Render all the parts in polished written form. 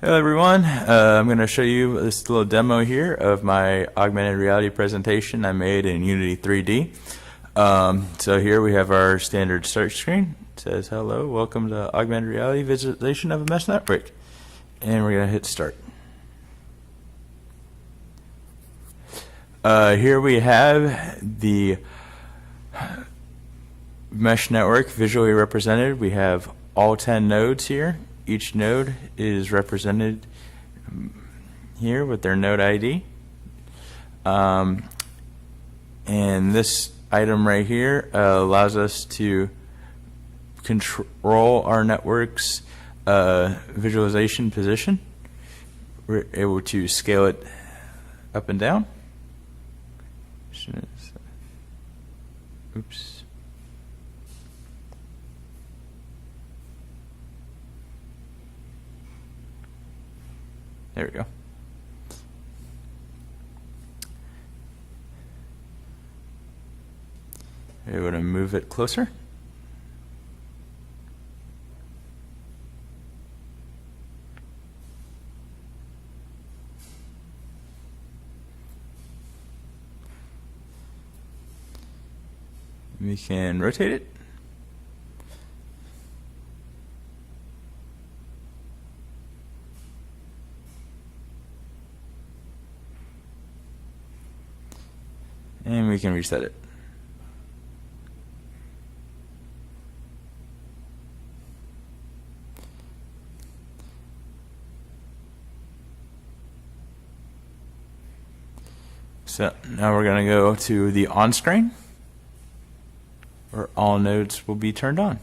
Hello everyone, I'm going to show you this little demo here of my augmented reality presentation I made in Unity 3D. So here we have our standard start screen. It says, hello, welcome to augmented reality visualization of a mesh network. And we're going to hit start. Here we have the mesh network visually represented. We have all 10 nodes here. Each node is represented here with their node ID. And this item right here allows us to control our network's visualization position. We're able to scale it up and down. Oops. There we go. We're going to move it closer. We can rotate it. And we can reset it. So now we're going to go to the on screen, where all nodes will be turned on.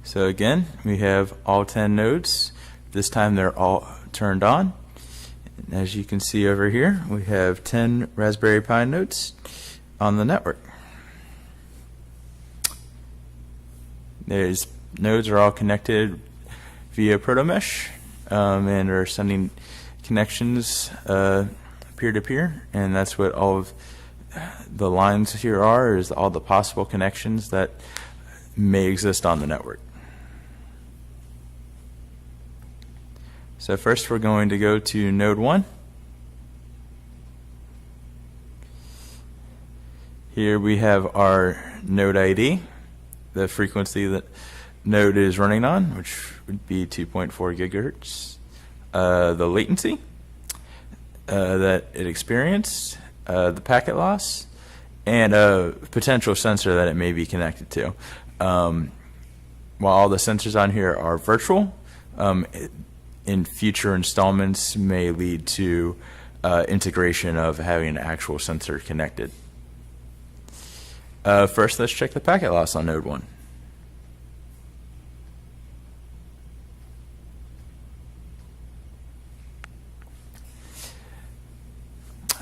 So again, we have all 10 nodes. This time they're all turned on. As you can see over here, we have 10 Raspberry Pi nodes on the network. These nodes are all connected via ProtoMesh and are sending connections peer-to-peer, and that's what all of the lines here are, is all the possible connections that may exist on the network. So first we're going to go to node 1. Here we have our node ID, the frequency that node is running on, which would be 2.4 gigahertz, the latency that it experienced, the packet loss, and a potential sensor that it may be connected to. While all the sensors on here are virtual, in future installments may lead to integration of having an actual sensor connected. First, let's check the packet loss on node 1.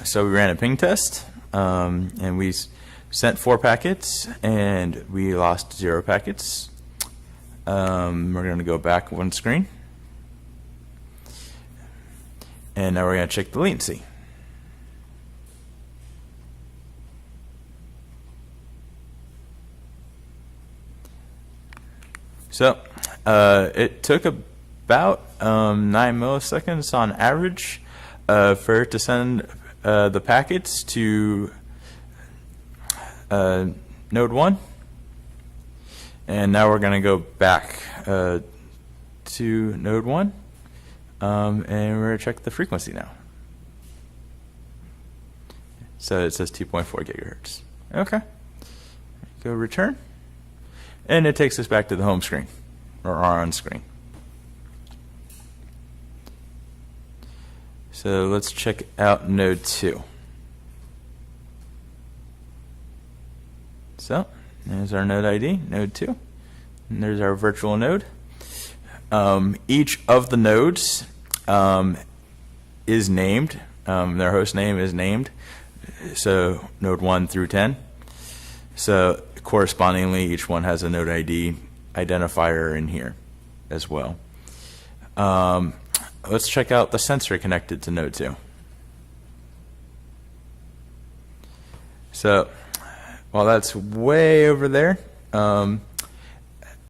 So we ran a ping test, and we sent 4 packets, and we lost 0 packets. We're going to go back one screen. And now we're going to check the latency. So it took about 9 milliseconds on average for it to send the packets to node 1. And now we're going to go back to node 1. And we're going to check the frequency now. So it says 2.4 gigahertz. Okay. Go return. And it takes us back to the home screen, or our on screen. So let's check out node 2. So there's our node ID, node 2. And there's our virtual node. Each of the nodes is named. Their host name is named. So node 1 through 10. So correspondingly, each one has a node ID identifier in here as well. Let's check out the sensor connected to node 2. So while that's way over there,